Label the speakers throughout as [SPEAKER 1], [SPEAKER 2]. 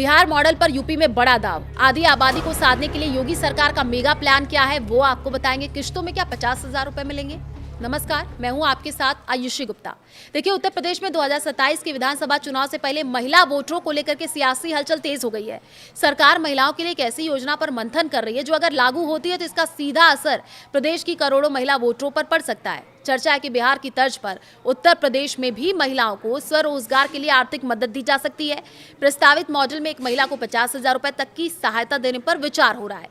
[SPEAKER 1] Bihar model पर UP में बड़ा दाव। आधी आबादी को साधने के लिए योगी सरकार का मेगा प्लान क्या है वो आपको बताएंगे। किश्तों में क्या 50,000 रुपए मिलेंगे? नमस्कार, मैं हूं आपके साथ आयुषी गुप्ता। देखिए, उत्तर प्रदेश में 2027 के विधानसभा चुनाव से पहले महिला वोटरों को लेकर के सियासी हलचल तेज हो गई है। सरकार महिलाओं के लिए एक ऐसी योजना पर मंथन कर रही है जो अगर लागू होती है तो इसका सीधा असर प्रदेश की करोड़ों महिला वोटरों पर पड़ सकता है। चर्चा है कि बिहार की तर्ज पर उत्तर प्रदेश में भी महिलाओं को स्वरोजगार के लिए आर्थिक मदद दी जा सकती है। प्रस्तावित मॉडल में एक महिला को 50,000 रुपए तक की सहायता देने पर विचार हो रहा है।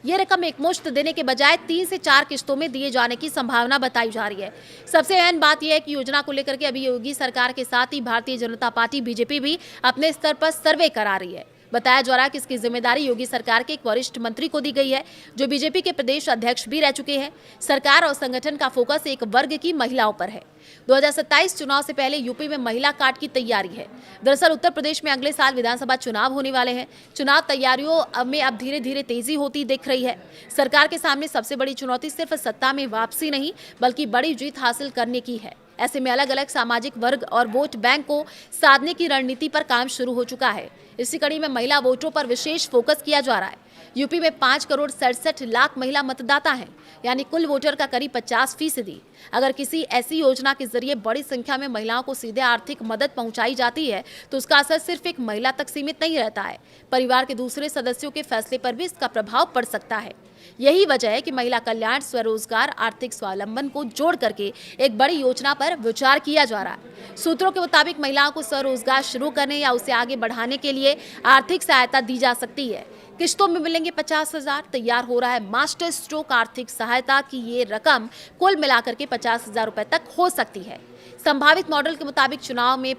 [SPEAKER 1] ये रकम एकमुश्त देने के बजाय 3 से 4 किस्तों में दिए जाने की संभावना बताई जा रही है। सबसे अहम बात यह है कि योजना को लेकर के अभी योगी सरकार के साथ ही भारतीय जनता पार्टी बीजेपी भी अपने स्तर पर सर्वे करा रही है। बताया जा रहा है कि इसकी जिम्मेदारी योगी सरकार के एक वरिष्ठ मंत्री को दी गई है जो बीजेपी के प्रदेश अध्यक्ष भी रह चुके हैं। सरकार और संगठन का फोकस एक वर्ग की महिलाओं पर है। 2027 चुनाव से पहले यूपी में महिला कार्ड की तैयारी है। दरअसल उत्तर प्रदेश में अगले साल विधानसभा चुनाव होने वाले हैं। चुनाव तैयारियों में अब धीरे धीरे तेजी होती दिख रही है। सरकार के सामने सबसे बड़ी चुनौती सिर्फ सत्ता में वापसी नहीं बल्कि बड़ी जीत हासिल करने की है। ऐसे में अलग अलग सामाजिक वर्ग और वोट बैंक को साधने की रणनीति पर काम शुरू हो चुका है। इसी कड़ी में महिला वोटरों पर विशेष फोकस किया जा रहा है। यूपी में 5 करोड़ 67 लाख महिला मतदाता हैं, यानी कुल वोटर का करीब 50%। अगर किसी ऐसी योजना के जरिए बड़ी संख्या में महिलाओं को सीधे आर्थिक मदद पहुंचाई जाती है तो उसका असर सिर्फ एक महिला तक सीमित नहीं रहता है, परिवार के दूसरे सदस्यों के फैसले पर भी इसका प्रभाव पड़ सकता है। यही वजह है कि महिला कल्याण, स्वरोजगार, आर्थिक स्वावलंबन को जोड़ करके एक बड़ी योजना पर विचार किया जा रहा है। सूत्रों के मुताबिक महिलाओं को स्वरोजगार शुरू करने या उसे आगे बढ़ाने के लिए आर्थिक सहायता दी जा सकती है। किस्तों में मिलेंगे 50,000। तैयार हो रहा है मास्टर स्ट्रोक आर्थिक सहायता की ये रकम कुल मिलाकर के 50,000 रुपए तक हो सकती है। संभावित मॉडल के मुताबिक चुनाव में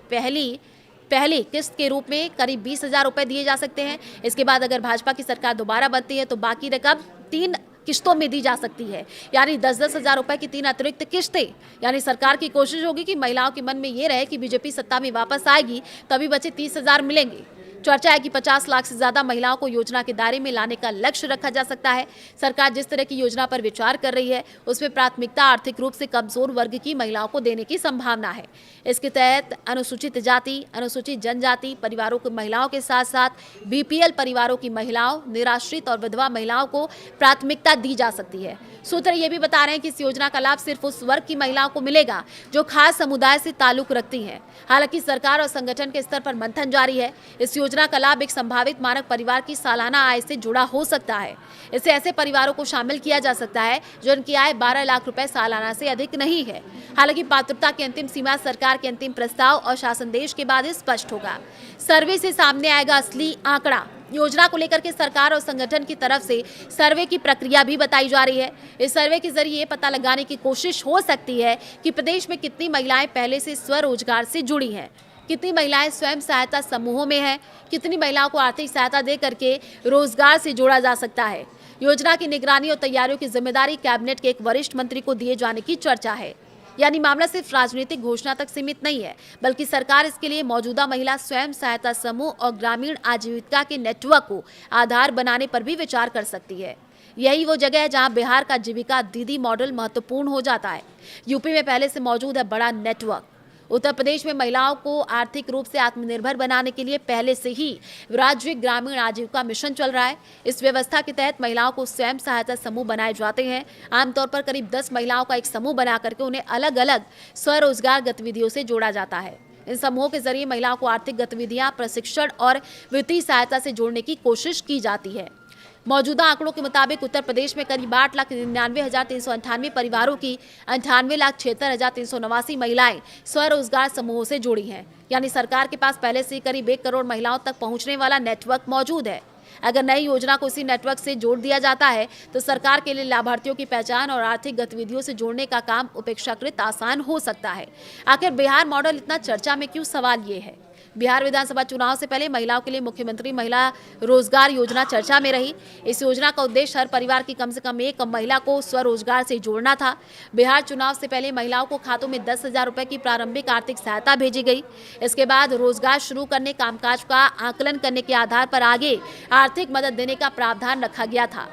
[SPEAKER 1] पहली किस्त के रूप में करीब 20,000 रुपए दिए जा सकते हैं। इसके बाद अगर भाजपा की सरकार दोबारा बनती है तो बाकी रकम 3 किस्तों में दी जा सकती है, यानी 10-10 हजार रुपए की 3 अतिरिक्त किस्तें। यानी सरकार की कोशिश होगी कि महिलाओं के मन में ये रहे कि बीजेपी सत्ता में वापस आएगी तभी बचे 30,000 मिलेंगे। चर्चा है कि 50 लाख से ज्यादा महिलाओं को योजना के दायरे में लाने का लक्ष्य रखा जा सकता है। सरकार जिस तरह की योजना पर विचार कर रही है उसमें प्राथमिकता आर्थिक रूप से कमजोर वर्ग की महिलाओं को देने की संभावना है। इसके तहत अनुसूचित जाति, अनुसूचित जनजाति परिवारों की महिलाओं के साथ साथ बीपीएल परिवारों की महिलाओं, निराश्रित और विधवा महिलाओं को प्राथमिकता दी जा सकती है। सूत्र ये भी बता रहे हैं कि इस योजना का लाभ सिर्फ उस वर्ग की महिलाओं को मिलेगा जो खास समुदाय से ताल्लुक रखती हैं। हालांकि सरकार और संगठन के स्तर पर मंथन जारी है। इस योजना का लाभ एक संभावित मानक परिवार की सालाना आय से जुड़ा हो सकता है। इससे ऐसे परिवारों को शामिल किया जा सकता है जिनकी आय 12 लाख रुपए सालाना से अधिक नहीं है। हालांकि पात्रता की अंतिम सीमा सरकार के अंतिम प्रस्ताव और शासनादेश के बाद ही स्पष्ट होगा। सर्वे से सामने आएगा असली आंकड़ा। योजना को लेकर के सरकार और संगठन की तरफ से सर्वे की प्रक्रिया भी बताई जा रही है। इस सर्वे के जरिए ये पता लगाने की कोशिश हो सकती है कि प्रदेश में कितनी महिलाएं पहले से स्वरोजगार से जुड़ी हैं, कितनी महिलाएं स्वयं सहायता समूहों में हैं, कितनी महिलाओं को आर्थिक सहायता दे करके रोजगार से जोड़ा जा सकता है। योजना की निगरानी और तैयारियों की जिम्मेदारी कैबिनेट के एक वरिष्ठ मंत्री को दिए जाने की चर्चा है। यानी मामला सिर्फ राजनीतिक घोषणा तक सीमित नहीं है बल्कि सरकार इसके लिए मौजूदा महिला स्वयं सहायता समूह और ग्रामीण आजीविका के नेटवर्क को आधार बनाने पर भी विचार कर सकती है। यही वो जगह है जहां बिहार का जीविका दीदी मॉडल महत्वपूर्ण हो जाता है। यूपी में पहले से मौजूद है बड़ा नेटवर्क। उत्तर प्रदेश में महिलाओं को आर्थिक रूप से आत्मनिर्भर बनाने के लिए पहले से ही राज्य ग्रामीण आजीविका मिशन चल रहा है। इस व्यवस्था के तहत महिलाओं को स्वयं सहायता समूह बनाए जाते हैं। आमतौर पर करीब 10 महिलाओं का एक समूह बना करके उन्हें अलग अलग स्वरोजगार गतिविधियों से जोड़ा जाता है। इन समूहों के जरिए महिलाओं को आर्थिक गतिविधियां, प्रशिक्षण और वित्तीय सहायता से जोड़ने की कोशिश की जाती है। मौजूदा आंकड़ों के मुताबिक उत्तर प्रदेश में करीब 8,99,398 परिवारों की 98,76,389 महिलाएं स्वरोजगार समूहों से जुड़ी हैं। यानी सरकार के पास पहले से करीब 1 करोड़ महिलाओं तक पहुंचने वाला नेटवर्क मौजूद है। अगर नई योजना को इसी नेटवर्क से जोड़ दिया जाता है तो सरकार के लिए लाभार्थियों की पहचान और आर्थिक गतिविधियों से जोड़ने का काम अपेक्षाकृत आसान हो सकता है। आखिर बिहार मॉडल इतना चर्चा में क्यों? सवाल ये है। बिहार विधानसभा चुनाव से पहले महिलाओं के लिए मुख्यमंत्री महिला रोजगार योजना चर्चा में रही। इस योजना का उद्देश्य हर परिवार की कम से कम एक महिला को स्वरोजगार से जोड़ना था। बिहार चुनाव से पहले महिलाओं को खातों में 10,000 रुपए की प्रारंभिक आर्थिक सहायता भेजी गई। इसके बाद रोजगार शुरू करने, कामकाज का आकलन करने के आधार पर आगे आर्थिक मदद देने का प्रावधान रखा गया था।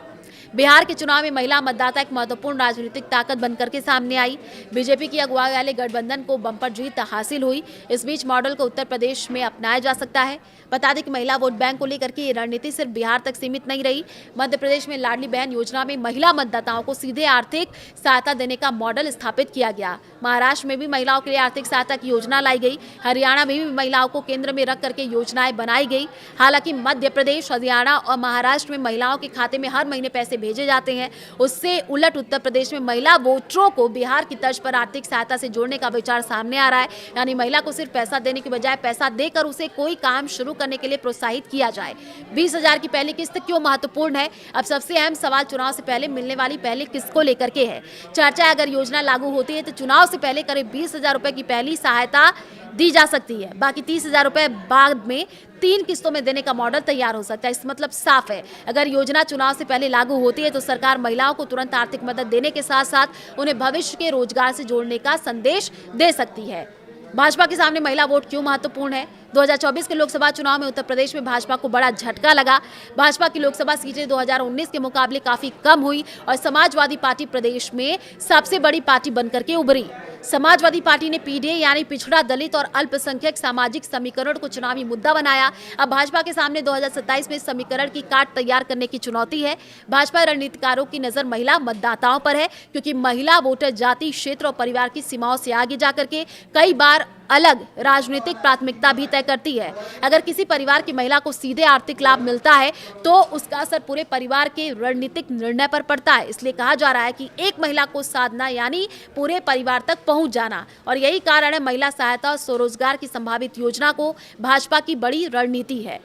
[SPEAKER 1] बिहार के चुनाव में महिला मतदाता एक महत्वपूर्ण राजनीतिक ताकत बनकर के सामने आई। बीजेपी की अगुवाई वाले गठबंधन को बंपर जीत हासिल हुई। इस बीच मॉडल को उत्तर प्रदेश में अपनाया जा सकता है। बता दें कि महिला वोट बैंक को लेकर के ये रणनीति सिर्फ बिहार तक सीमित नहीं रही। मध्य प्रदेश में लाडली बहन योजना में महिला मतदाताओं को सीधे आर्थिक सहायता देने का मॉडल स्थापित किया गया। महाराष्ट्र में भी महिलाओं के लिए आर्थिक सहायता की योजना लाई गई। हरियाणा में भी महिलाओं को केंद्र में रख करके योजनाएं बनाई गई। हालांकि मध्य प्रदेश, हरियाणा और महाराष्ट्र में महिलाओं के खाते में हर महीने पैसे भेजे जाते हैं। उससे उलट उत्तर प्रदेश में महिला वोटरों को बिहार की तर्ज पर आर्थिक सहायता से जोड़ने का विचार सामने आ रहा है। यानी महिला को सिर्फ पैसा देने की बजाय पैसा देकर उसे कोई काम शुरू करने के लिए प्रोत्साहित किया जाए। 20,000 की पहली किस्त क्यों महत्वपूर्ण है? अब सबसे अहम सवाल चुनाव से पहले मिलने वाली पहली किस्त को लेकर के है। चर्चा अगर योजना लागू होती है तो चुनाव से पहले करीब 20,000 रुपए की पहली सहायता दी जा सकती है। बाकी 30,000 रुपए बाद में 3 किस्तों में देने का मॉडल तैयार हो सकता है। इस मतलब साफ है, अगर योजना चुनाव से पहले लागू होती है तो सरकार महिलाओं को तुरंत आर्थिक मदद देने के साथ साथ उन्हें भविष्य के रोजगार से जोड़ने का संदेश दे सकती है। भाजपा के सामने महिला वोट क्यों महत्वपूर्ण है? 2024 के लोकसभा चुनाव में उत्तर प्रदेश में भाजपा को बड़ा झटका लगा। भाजपा की लोकसभा सीटें 2019 के मुकाबले काफी कम हुई और समाजवादी पार्टी प्रदेश में सबसे बड़ी पार्टी बनकर के उभरी। समाजवादी पार्टी ने पीडीए यानी पिछड़ा, दलित और अल्पसंख्यक सामाजिक समीकरण को चुनावी मुद्दा बनाया। अब भाजपा के सामने 2027 में इस समीकरण की काट तैयार करने की चुनौती है। भाजपा रणनीतिकारों की नजर महिला मतदाताओं पर है, क्योंकि महिला वोटर जाति, क्षेत्र और परिवार की सीमाओं से आगे जाकर के कई बार अलग राजनीतिक प्राथमिकता भी तय करती है। अगर किसी परिवार की महिला को सीधे आर्थिक लाभ मिलता है तो उसका असर पूरे परिवार के रणनीतिक निर्णय पर पड़ता है। इसलिए कहा जा रहा है कि एक महिला को साधना यानी पूरे परिवार तक पहुंच जाना, और यही कारण है महिला सहायता और स्वरोजगार की संभावित योजना को भाजपा की बड़ी रणनीति है।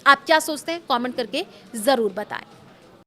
[SPEAKER 1] आप क्या सोचते हैं? कमेंट करके जरूर बताएं।